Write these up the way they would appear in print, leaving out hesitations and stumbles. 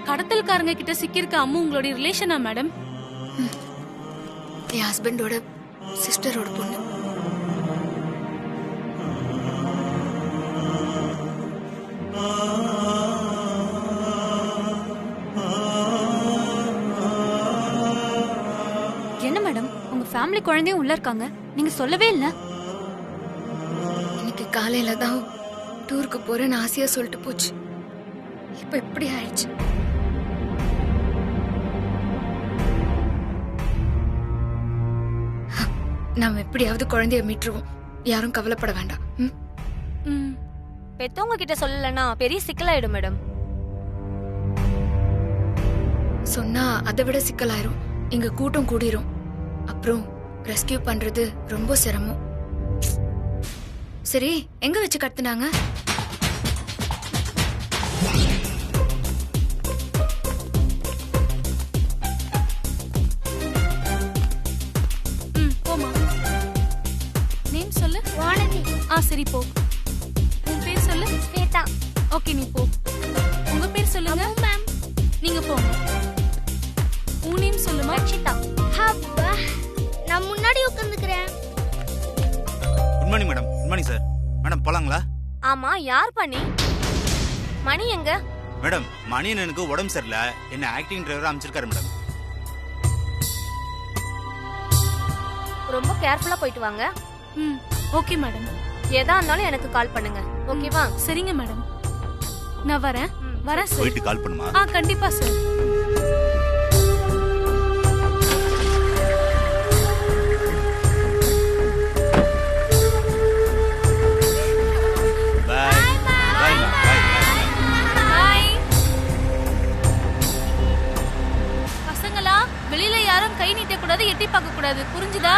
கடத்தல்காரங்க கிட்ட சிக்கியிருக்க அம்மு உங்களுடைய ரிலேஷனா மேடம்? என் ஹஸ்பண்டோட சிஸ்டரோட பொண்ணு. என்ன மேடம், உங்க ஃபேமிலி குழந்தையும் உள்ள இருக்காங்க, நீங்க சொல்லவே இல்ல. இன்னைக்கு காலையில தான் டூருக்கு போறேன்னு ஆசையா சொல்லிட்டு போச்சு. இப்ப இப்படி ஆயிடுச்சு. நாம எப்படியாவது குழந்தைய மீட்டுருவோம். யாரும் கவலைப்பட வேண்டாம். பெத்தவங்க கிட்ட சொல்லலன்னா பெரிய சிக்கலாயிடும் மேடம். சொன்னா அதை விட சிக்கலாயிரும். இங்க கூட்டம் கூடிரும். அப்புறம் ரெஸ்கியூ பண்றது ரொம்ப சிரமம். சரி, எங்க வச்சு கடத்துனாங்க? போமா. நேம் சொல்லு. வானதி. சரி போ. உன் பேர் சொல்லு. ஸ்வேதா. ஓகே, நீ போ. உங்க பேர் சொல்லுங்க. மேம். நீங்க போங்க. உன் நேம் சொல்லுமா. ரக்ஷிதா. ஹப்பா, நான் முன்னாடி உட்கார்ந்துக்கிறேன். Good morning madam. Good morning sir. Madam போலாங்களா? ஆமா, யார் பண்ணி? மணி எங்க? மேடம், மணி எனக்கு உடம்பு சரியில்லை, என்ன ஆக்டிங் டிரைவரா அமைச்சிருக்காரு மேடம். ரொம்ப கேர்ஃபுல்லா போயிட்டு வாங்க. Okay madam. எதா இருந்தாலும் எனக்கு கால் பண்ணுங்க. ஓகேவா? சரிங்க மேடம், நான் வரேன். வரேன் சார். போயிட்டு கால் பண்ணுமா? கண்டிப்பா சார். பசங்களா, வெளியில யாரும் கை நீட்ட கூடாது, எட்டி பார்க்க கூடாது, புரிஞ்சுதா?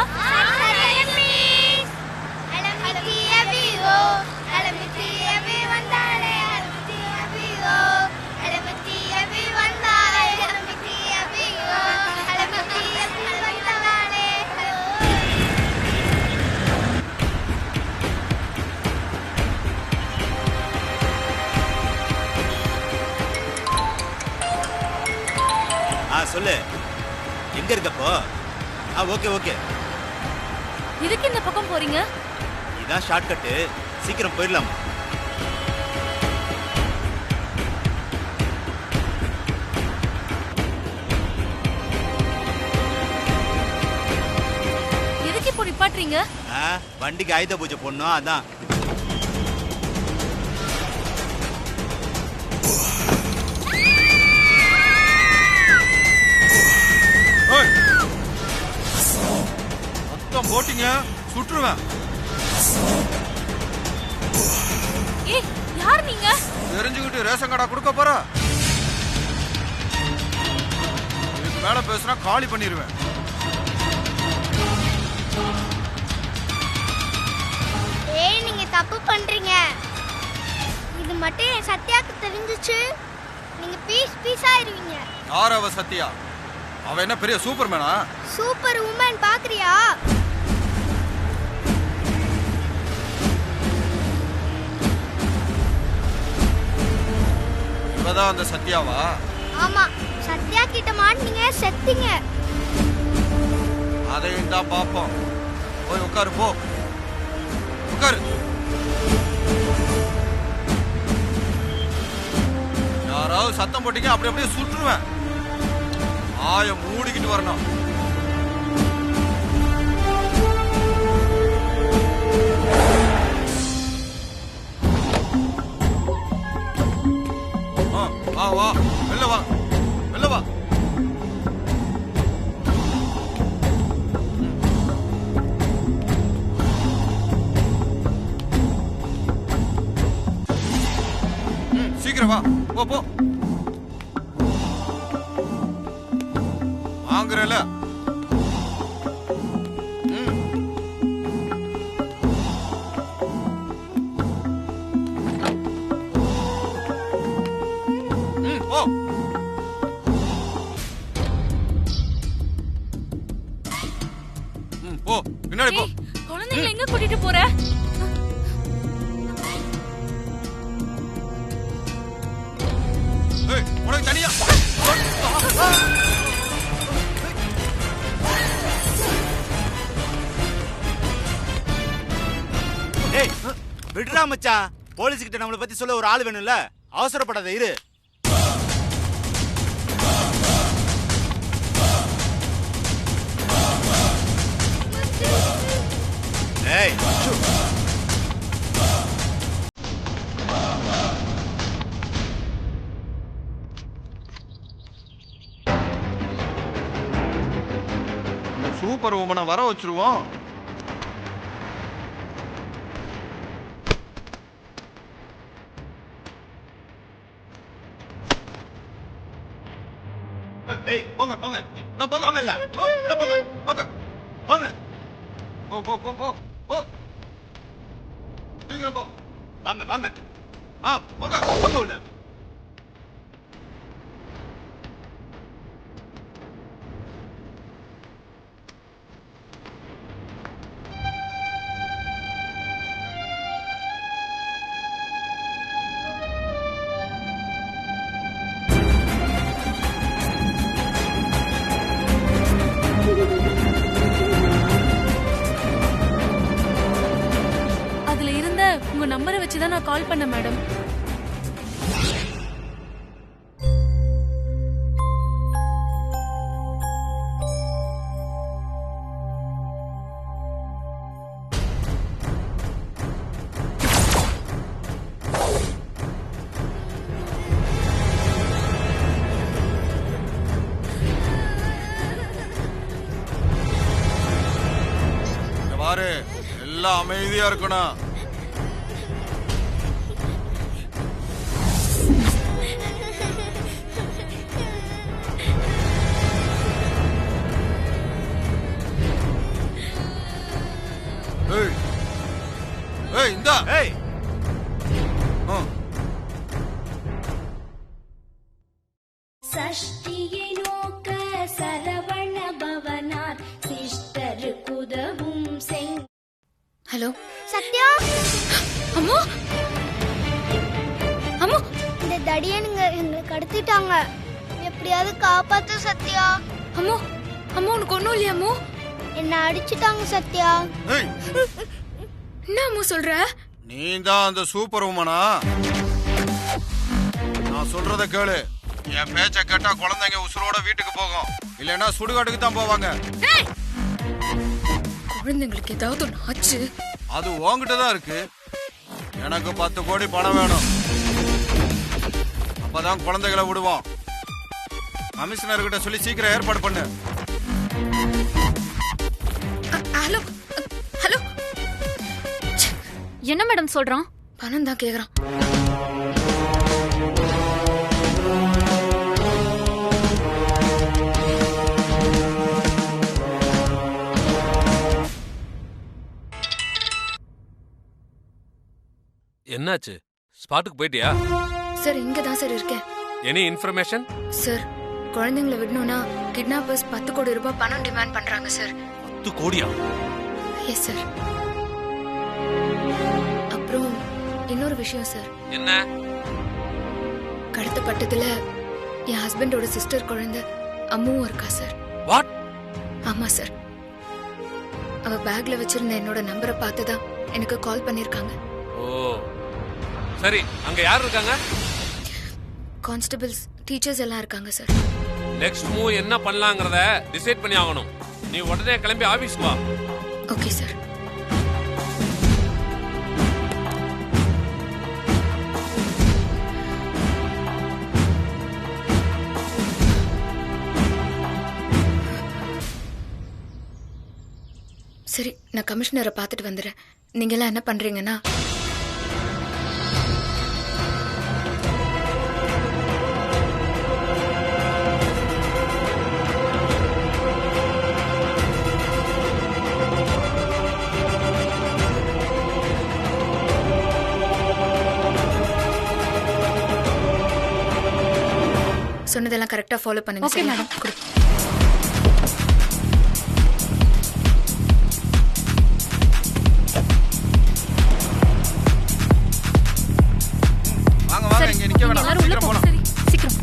சொல்லு, எங்க இருக்கப்போ? Okay okay. இதுக்கு இந்த பக்கம் போறீங்க? இதான் ஷார்ட் கட்டு, சீக்கிரம் போயிடலாம். எதுக்கு இப்போ நிப்பாட்டுறீங்க? வண்டிக்கு ஆயுத பூஜை போடணும், அதான். போட்டீங்க சுற்றுவேன். யார் நீங்க? தெரிஞ்சுக்கிட்டு ரேஷன் கார்டா கொடுக்க போற? இதுக்கு மேல பேசுனா காலி பண்ணிடுவேன். நீங்க தப்பு பண்றீங்க. இது மட்டும் என் சத்யாக்கு தெரிஞ்சுச்சு, நீங்க பீஸ் ஆயிருவீங்க. யார் அவ சத்யா? அவ என்ன பெரிய சூப்பர்மேனா? சூப்பர் உமன் பாக்குறியா? இவதான் அந்த சத்யாவா? ஆமா, சத்யா கிட்ட மாட்டீங்க, செத்தீங்க. அதையும் தான் பாப்போம். போய் உட்காரு, போ உட்காரு. யாராவது சத்தம் போட்டீங்க அப்படி அப்படியே சுற்றுவேன். ஆய மூடிக்கிட்டு வரணும். வா, வெளில வா, வெளில வா. சீக்கிரம் வா, போ போ. போங்கிறல. போ. போ பின்னாடி போ. ஏய், குழந்தைங்களை எங்க கூட்டிட்டு போற? ஏய், உனக்கு தனியா ஏய் விடுறா மச்சான். போலீஸ் கிட்ட நம்மளை பத்தி சொல்ல ஒரு ஆள் வேணும்ல. அவசரப்படாத இரு. ஏய் சூப்பர் உமனை வர வச்சிருவோம். ஏய் போங்க போங்க. நான் போங்க இல்ல. போங்க போங்க. போங்க. போ போ போ போ. போ. நீங்க போ. வாங்க வாங்க. போங்க போங்க உள்ள. அதுல இருந்த உங்க நம்பரை வச்சுதான் நான் கால் பண்ணேன் மேடம். பாரு எல்லாம் அமைதியா இருக்கணும். ஏய் ஏய் இந்தா. ஏய் சஷ்டியை நோக்க சரவண பவனார் சிஷ்டரு குதவும் செங். ஹலோ சத்யா, அம்மா அம்மா இந்த தடியனுங்க எங்களை கடத்திட்டாங்க. எப்படியாவது காப்பாத்து சத்யா. அம்மா அம்மா உனக்கு ஒண்ணும் இல்லையா அம்மா? என்ன அடிச்சுட்டாங்க சத்யா. ஏய் என்ன அம்மா சொல்ற? நீ தான் அந்த சூப்பர் உமனா? நான் சொல்றத கேளு. என் பேச்ச கேட்டா குழந்தைங்க உசுரோட வீட்டுக்கு போகும். இல்லைன்னா சுடுகாட்டுக்கு தான் போவாங்க. குழந்தைங்களுக்கு ஏதாவது ஒண்ணு ஆச்சு. அது உன்கிட்ட தான் இருக்கு. எனக்கு 10 கோடி பணம் வேணும். அப்பதான் குழந்தைகளை விடுவோம். கமிஷனர்கிட்ட சொல்லி சீக்கிரம் ஏற்பாடு பண்ணு. ஹலோ ஹலோ என்ன மேடம் சொல்றான்? பணம் தான் கேக்குறான். என்னாச்சு? ஸ்பாட்டுக்கு போயிட்டியா? சார் இங்க தான் சார் இருக்கேன். Any information? சார் குழந்தைங்களை விடணும்னா கிட்னாப்பர்ஸ் 10 கோடி ரூபாய் பணம் டிமாண்ட் பண்றாங்க சார். 10 கோடியா? Yes sir. அப்புறம் இன்னொரு விஷயம் சார். என்ன? கடத்தப்பட்டதுல என் ஹஸ்பண்டோட சிஸ்டர் குழந்தை அம்முவும் இருக்கா சார். வாட்? ஆமா சார். அவ பேக்ல வச்சிருந்த என்னோட நம்பரை பார்த்துதான் எனக்கு கால் பண்ணிருக்காங்க. ஓ சரி, அங்க யார் இருக்காங்க? கான்ஸ்டபிள்ஸ், டீச்சர்ஸ் எல்லாம் இருக்காங்க சார். நெக்ஸ்ட் மூவ் என்ன பண்ணலாங்கறத டிசைட் பண்ணி ஆகணும். நீ உடனே கிளம்பி ஆபீஸ்க்கு வா. Okay sir. சரி, நான் கமிஷனரை பார்த்துட்டு வந்துடுறேன். நீங்க எல்லாம் என்ன பண்றீங்கன்னா எல்லாம் கரெக்டா ஃபாலோ பண்ணுங்க. Okay, சரியா? madam. கொடு. வாங்க வாங்க, சரி, இங்க நிக்க நீங்க வேணாம், எல்லாரும் உள்ள சீக்கிரம் போங்க. போலாம். சரி, சீக்கிரம்.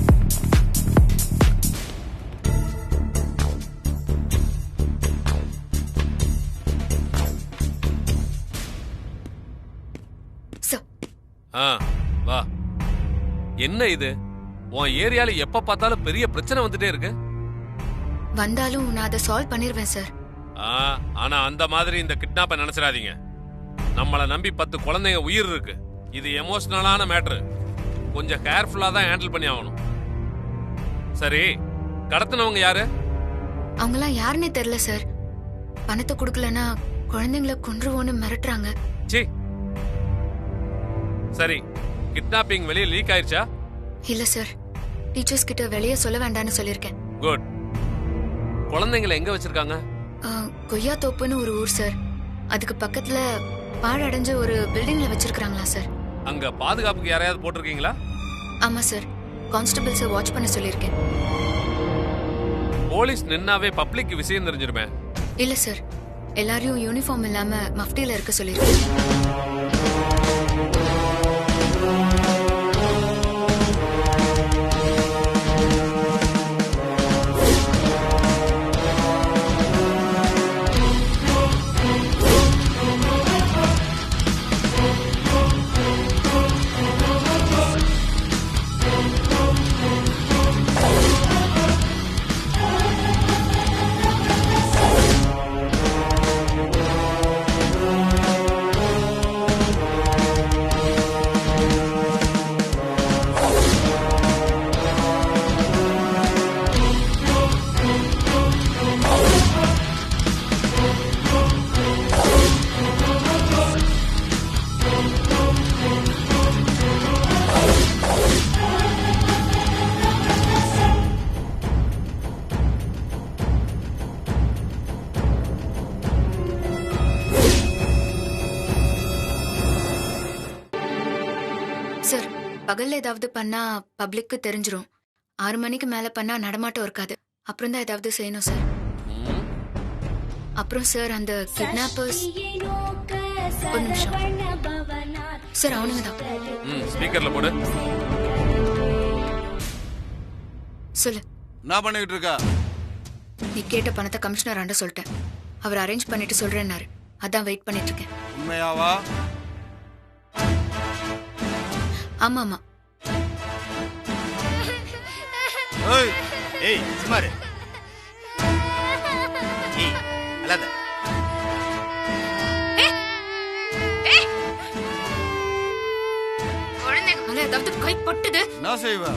சார், வா. என்ன இது? உன் ஏரியால எப்ப பார்த்தாலும் பெரிய பிரச்சனை வந்துட்டே இருக்கு. வந்தாலும் நான் அதை சால்வ் பண்ணிருவேன் சார். ஆனா அந்த மாதிரி இந்த கிட்னாப்பை நினைச்சிடாதீங்க. நம்மள நம்பி 10 குழந்தைங்க உயிர் இருக்கு. இது எமோஷனலான மேட்ரு. கொஞ்சம் கேர்ஃபுல்லா தான் ஹேண்டில் பண்ணி ஆகணும். சரி, கடத்தினவங்க யாரு? அவங்களாம் யாருன்னே தெரியல சார். பணத்தை கொடுக்கலன்னா குழந்தைங்கள கொன்றுவோன்னு மிரட்டுறாங்க. சி. சரி, கிட்னாப்பிங் வெளியே லீக் ஆயிருச்சா? இல்ல சார், டீச்சர்ஸ் கிட்ட வெளியே சொல்ல வேண்டாம்னு சொல்லியிருக்கேன். குட். குழந்தைங்களை எங்க வச்சிருக்காங்க? கொய்யா தோப்புன்னு ஒரு ஊர் சார். அதுக்கு பக்கத்துல பாழடைஞ்ச ஒரு பில்டிங்ல வச்சிருக்காங்களா சார். அங்க பாதுகாப்புக்கு யாரையாவது போட்டிருக்கீங்களா? ஆமா சார், கான்ஸ்டபிள்ஸை வாட்ச் பண்ண சொல்லியிருக்கேன். போலீஸ் நின்னாவே பப்ளிக் விஷயம் தெரிஞ்சிருமே. இல்ல சார், எல்லாரையும் யூனிஃபார்ம் இல்லாம மஃப்டில இருக்க சொல்லியிருக்கேன். சார், பகல்ல ஏதாவது பண்ணா பப்ளிக்கு தெரிஞ்சிரும். 6 மணிக்கு மேல பண்ணா நடமாட்டம் இருக்காது. அப்புறம் தான் ஏதாவது செய்யணும் சார். அப்புறம் சார், அந்த கிட்னாப்பர்ஸ் ஒரு நிமிஷம் சார், அவனுங்க தான். ஸ்பீக்கர்ல போடு. சொல்லு. என்ன பண்ணிட்டு இருக்க? நீ கேட்ட பணத்தை கமிஷனர் ஆண்ட சொல்லிட்டேன். அவர் அரேஞ்ச் பண்ணிட்டு சொல்றேன்னாரு. அதான் வெயிட் பண்ணிட்டு இருக்கேன். உண்மையாவா? ஆமா ஆமா. ஏய் ஏய் சுமாரு. ஏய் அல்லாத. குழந்தைங்க மேல ஏதாவது கை பட்டுது என்ன செய்வ?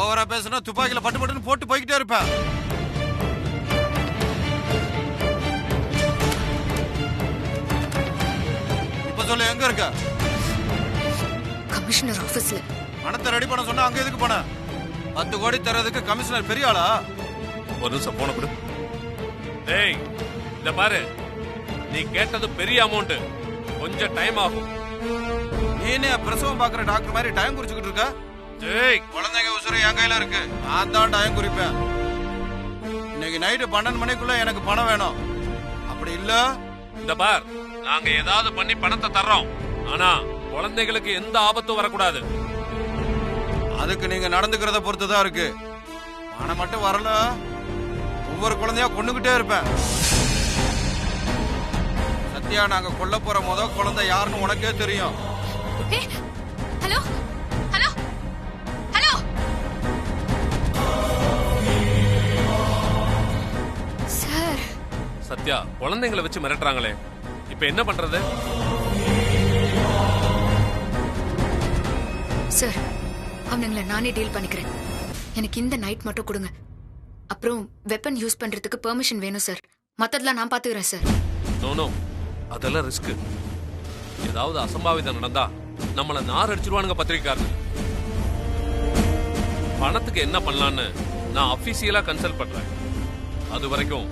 ஓவரா பேசுனா துப்பாக்கில பட்டு பட்டுன்னு போட்டு போய்கிட்டே இருப்ப. இப்ப சொல்லு, எங்க இருக்க? கமிஷனர் ஆபீஸ்ல. பணத்தை ரெடி பண்ண சொன்னா அங்க எதுக்கு போன? 10 கோடி தரதுக்கு கமிஷனர் பெரிய ஆளா? ஒரு நிமிஷம் போன கொடு. டேய், இந்த பாரு, நீ கேட்டது பெரிய அமௌண்ட். கொஞ்சம் டைம் ஆகும். நீனே பிரசவம் பாக்குற டாக்டர் மாதிரி டைம் குறிச்சுக்கிட்டு இருக்க? டேய், குழந்தைங்க உசுறு என் கையில இருக்கு. நான் தான் டைம் குறிப்பேன். இன்னைக்கு நைட்டு 12 மணிக்குள்ள எனக்கு பணம் வேணும். அப்படி இல்ல, இந்த பார், நாங்க ஏதாவது பண்ணி பணத்தை தர்றோம். ஆனா குழந்தைகளுக்கு எந்த ஆபத்தும் வரக்கூடாது. அதுக்கு நீங்க நடந்துக்கிறத பொறுத்துதான் இருக்கு. பணம் மட்டும் வரல, ஒவ்வொரு குழந்தையா கொண்டுகிட்டே இருப்பேன். சத்யா, நாங்க கொல்ல போற முதல் குழந்தை யாருன்னு உனக்கே தெரியும். Hello hello hello sir. Sathya, குழந்தைங்களை வச்சு மிரட்டுறாங்களே, இப்ப என்ன பண்றது? சார், அவனுங்களை நானே டீல் பண்ணிக்கிறேன். எனக்கு இந்த நைட் மட்டும் கொடுங்க. அப்புறம் வெப்பன் யூஸ் பண்றதுக்கு பெர்மிஷன் வேணும் சார். மத்ததெல்லாம் நான் பாத்துக்கிறேன் சார். நோ நோ, அதெல்லாம் ரிஸ்க். ஏதாவது அசம்பாவிதம் நடந்தா நம்மள நார் அடிச்சிருவானுங்க பத்திரிக்கைக்காரங்க. பணத்துக்கு என்ன பண்ணலான்னு நான் அபிஷியலா கன்சல்ட் பண்றேன். அது வரைக்கும்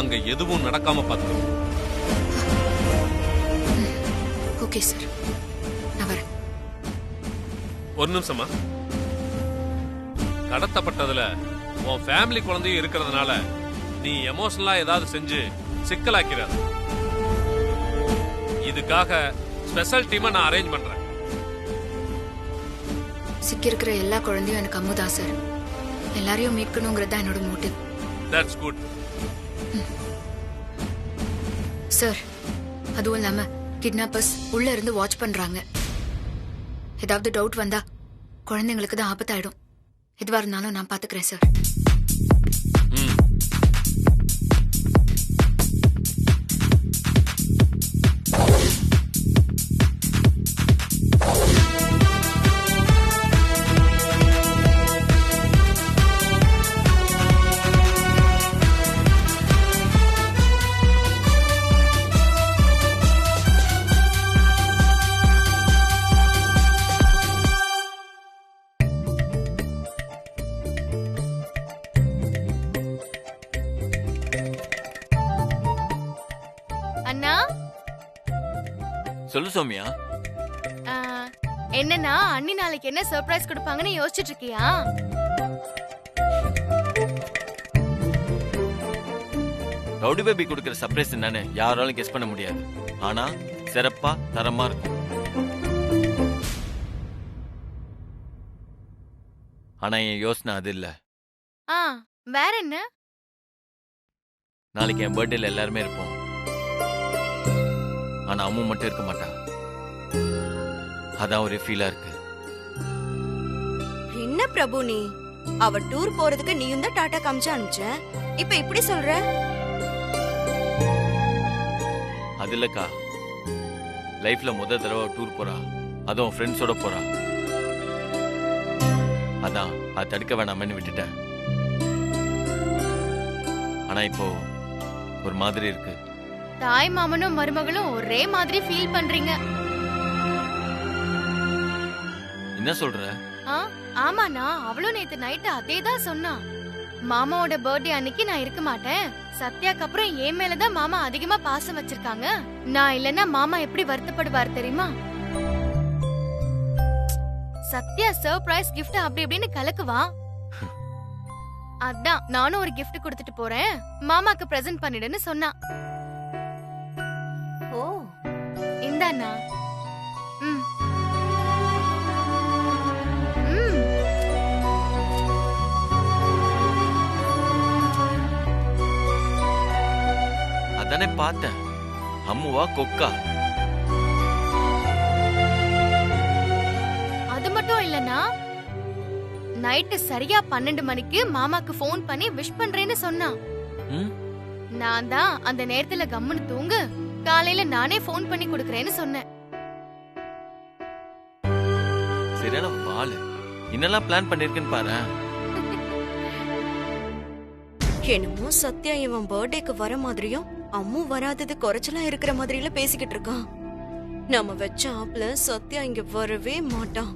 அங்க எதுவும் நடக்காம பார்த்துக்கணும். ஓகே சார், நான் வரேன். ஒரு நிமிஷமா. கடத்தப்பட்டதுல உன் ஃபேமிலி குழந்தையும் இருக்கிறதுனால நீ எமோஷனலா ஏதாவது செஞ்சு சிக்கலாக்கிறார். இதுக்காக ஸ்பெஷல் டீமை நான் அரேஞ்ச் பண்றேன். சிக்கியிருக்கிற எல்லா குழந்தையும் எனக்கு அம்முதான் சார். எல்லாரையும் மீட்கணுங்கிறது தான் என்னோட மோட்டிவ். That's good sir. அதுவும் இல்லாம கிட்னாப்பர்ஸ் உள்ள இருந்து வாட்ச் பண்றாங்க. ஏதாவது டவுட் வந்தா குழந்தைங்களுக்கு தான் ஆபத்தாயிடும். எதுவா இருந்தாலும் நான் பாத்துக்கிறேன் சார். அண்ணா, சொல்லு சௌமியா. என்னன்னா அண்ணி நாளைக்கு என்ன சர்ப்ரைஸ் கொடுப்பாங்கன்னு யோசிச்சுட்டு இருக்கியா? ரவுடி பேபி கொடுக்கிற சர்ப்ரைஸ் என்னன்னு யாராலும் கெஸ் பண்ண முடியாது. ஆனா சிறப்பா தரமா இருக்கும். ஆனா என் யோசனை அது இல்ல. வேற என்ன? நாளைக்கு என் பர்த்டேல எல்லாருமே இருப்போம். ஆனா அம்மு மட்டும் இருக்க மாட்டா. அதான் ஒரே ஃபீலா இருக்கு. என்ன பிரபு நீ? அவ டூர் போறதுக்கு நீயும் தான் டாடா காமிச்சு அனுப்பிச்ச. இப்ப இப்படி சொல்ற? அது இல்லக்கா, லைஃப்ல முதல் தடவை டூர் போறா. அதுவும் ஃப்ரெண்ட்ஸோட போறா. அதான் அது தடுக்க வேணாமன்னு விட்டுட்டேன். ஆனா இப்போ ஒரு மாதிரி இருக்கு. தாய் மாமனும் மருமகளும் ஒரே மாதிரி ஃபீல் பண்றீங்க. என்ன சொல்ற? ஆமாண்ணா, அவளும் நேத்து நைட்டு அதேதான் சொன்னா. மாமாவோட பர்த்டே அன்னைக்கு நான் இருக்க மாட்டேன். சத்யாக்கு அப்புறம் என் மேலதான் மாமா அதிகமா பாசம் வச்சிருக்காங்க. நான் இல்லன்னா மாமா எப்படி வருத்தப்படுவார் தெரியுமா? சத்யா சர்ப்ரைஸ் கிஃப்ட் அப்படி இப்படின்னு கலக்குவா. அதான் நானும் ஒரு கிஃப்ட் கொடுத்துட்டு போறேன், மாமாக்கு பிரசன்ட் பண்ணிடுன்னு சொன்னா. ஓ, இந்தாண்ணா. அதானே பார்த்தேன். அம்முவா கொக்கா? அது மட்டும் இல்லனா, நைட்டு சரியா 12 மணிக்கு மாமாக்கு ஃபோன் பண்ணி விஷ் பண்றேன்னு சொன்னா. நான் தான் அந்த நேரத்துல கம்முன்னு தூங்கு, காலையில நானே ஃபோன் பண்ணி கொடுக்கறேன்னு சொன்னேன். சரியான வாளு. என்னெல்லாம் பிளான் பண்ணிருக்குன்னு பாரு. என்னமோ சத்யா இவன் பர்த்டேக்கு வர மாதிரியும் அம்மு வராதது குறைச்சலா இருக்கிற மாதிரில பேசிக்கிட்டு இருக்கான். நம்ம வச்ச ஆப்ல சத்யா இங்க வரவே மாட்டான்.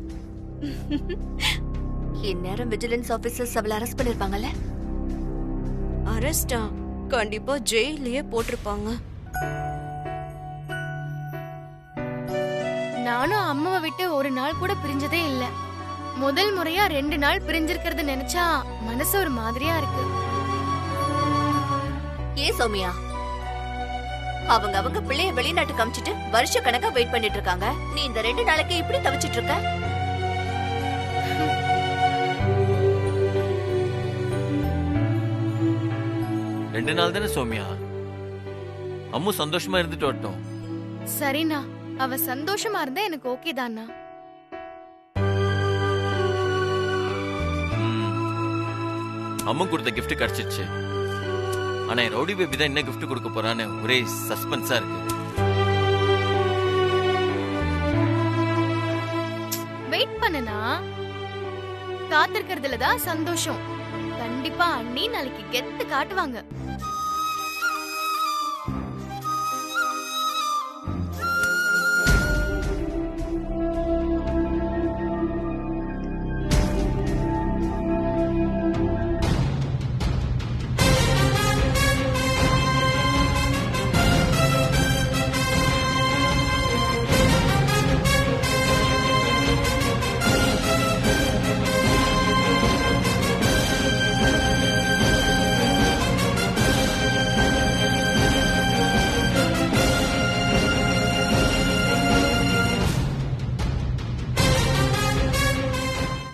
இந்நேரம் விஜிலன்ஸ் ஆபீசர்ஸ் அவளை அரெஸ்ட் பண்ணிருப்பாங்கல்ல? அரெஸ்டா? கண்டிப்பா ஜெயிலே போட்டிருப்பாங்க. நானும் அம்மாவை விட்டு ஒரு நாள் கூட பிரிஞ்சதே இல்ல. முதல் முறையா 2 நாள் பிரிஞ்சிருக்கிறது நினைச்சா மனசு ஒரு மாதிரியா இருக்கு. ஏ சௌமியா, அவங்க பிள்ளைய வெளிநாட்டுக்கு அமிச்சிட்டு வருஷ கணக்கா வெயிட் பண்ணிட்டு இருக்காங்க. நீ இந்த 2 நாளைக்கு இப்படி தவிச்சிட்டு இருக்க? ரெண்டு நாள் தானே சௌமியா. அம்மு சந்தோஷமா இருந்துட்டு வரட்டும். சரிண்ணா, அவ சந்தோஷமா இருந்தா எனக்கு ஓகே தானா. அம்மு கொடுத்த கிஃப்ட் கிடைச்சிருச்சு. ஆனா ரவுடி பேபி தான் என்ன கிஃப்ட் கொடுக்க போறான்னு ஒரே சஸ்பென்ஸா இருக்கு. வெயிட் பண்ணுனா, காத்திருக்கிறதுல தான் சந்தோஷம். கண்டிப்பா அண்ணி நாளைக்கு கெத்து காட்டுவாங்க.